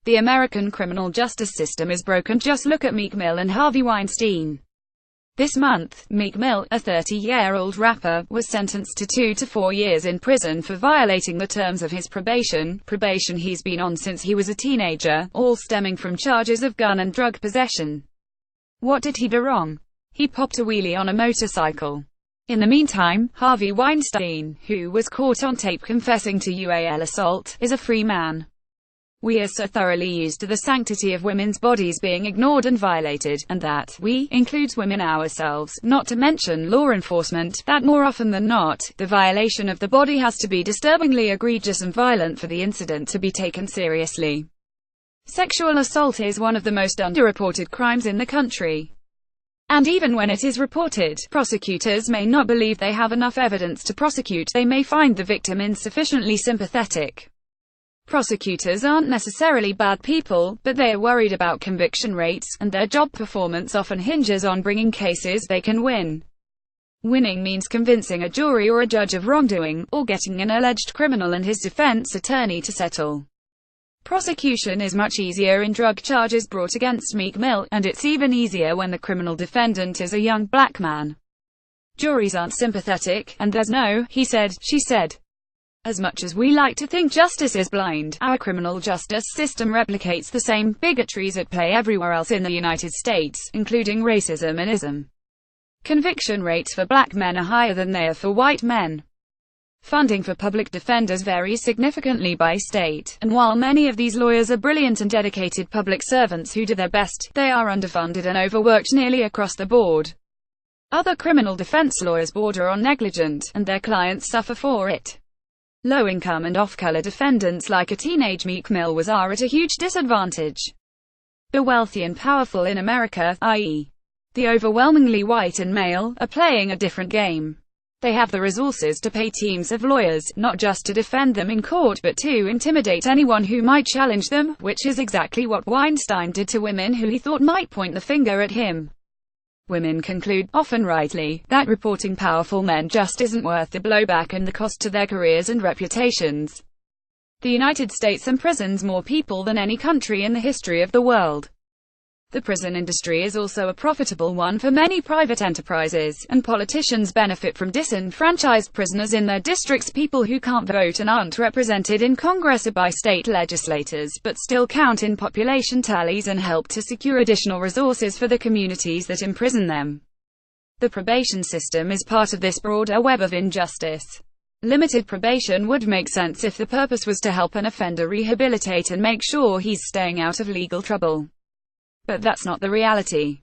The American criminal justice system is broken. Just look at Meek Mill and Harvey Weinstein. This month, Meek Mill, a 30-year-old rapper, was sentenced to 2 to 4 years in prison for violating the terms of his probation he's been on since he was a teenager, all stemming from charges of gun and drug possession. What did he do wrong? He popped a wheelie on a motorcycle. In the meantime, Harvey Weinstein, who was caught on tape confessing to UAL assault, is a free man. We are so thoroughly used to the sanctity of women's bodies being ignored and violated, and that we includes women ourselves, not to mention law enforcement, that more often than not, the violation of the body has to be disturbingly egregious and violent for the incident to be taken seriously. Sexual assault is one of the most underreported crimes in the country. And even when it is reported, prosecutors may not believe they have enough evidence to prosecute. They may find the victim insufficiently sympathetic. Prosecutors aren't necessarily bad people, but they are worried about conviction rates, and their job performance often hinges on bringing cases they can win. Winning means convincing a jury or a judge of wrongdoing, or getting an alleged criminal and his defense attorney to settle. Prosecution is much easier in drug charges brought against Meek Mill, and it's even easier when the criminal defendant is a young black man. Juries aren't sympathetic, and there's no he said, she said. As much as we like to think justice is blind, our criminal justice system replicates the same bigotries at play everywhere else in the United States, including racism and ism. Conviction rates for black men are higher than they are for white men. Funding for public defenders varies significantly by state, and while many of these lawyers are brilliant and dedicated public servants who do their best, they are underfunded and overworked nearly across the board. Other criminal defense lawyers border on negligent, and their clients suffer for it. Low-income and off-color defendants like a teenage Meek Mill are at a huge disadvantage. The wealthy and powerful in America, i.e., the overwhelmingly white and male, are playing a different game. They have the resources to pay teams of lawyers, not just to defend them in court but to intimidate anyone who might challenge them, which is exactly what Weinstein did to women who he thought might point the finger at him. Women conclude, often rightly, that reporting powerful men just isn't worth the blowback and the cost to their careers and reputations. The United States imprisons more people than any country in the history of the world. The prison industry is also a profitable one for many private enterprises, and politicians benefit from disenfranchised prisoners in their districts. People who can't vote and aren't represented in Congress or by state legislators, but still count in population tallies and help to secure additional resources for the communities that imprison them. The probation system is part of this broader web of injustice. Limited probation would make sense if the purpose was to help an offender rehabilitate and make sure he's staying out of legal trouble. But that's not the reality.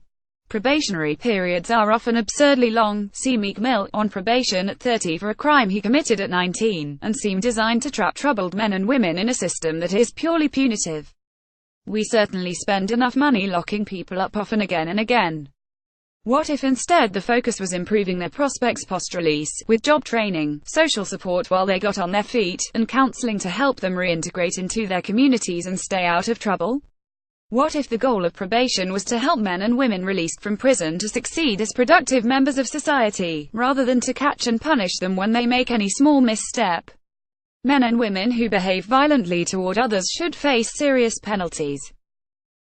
Probationary periods are often absurdly long. See Meek Mill, on probation at 30 for a crime he committed at 19, and seem designed to trap troubled men and women in a system that is purely punitive. We certainly spend enough money locking people up often again and again. What if instead the focus was improving their prospects post-release, with job training, social support while they got on their feet, and counseling to help them reintegrate into their communities and stay out of trouble? What if the goal of probation was to help men and women released from prison to succeed as productive members of society, rather than to catch and punish them when they make any small misstep? Men and women who behave violently toward others should face serious penalties.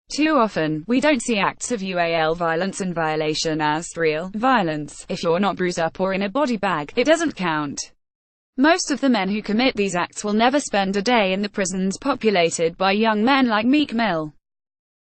Too often, we don't see acts of UAL violence and violation as real violence. If you're not bruised up or in a body bag, it doesn't count. Most of the men who commit these acts will never spend a day in the prisons populated by young men like Meek Mill.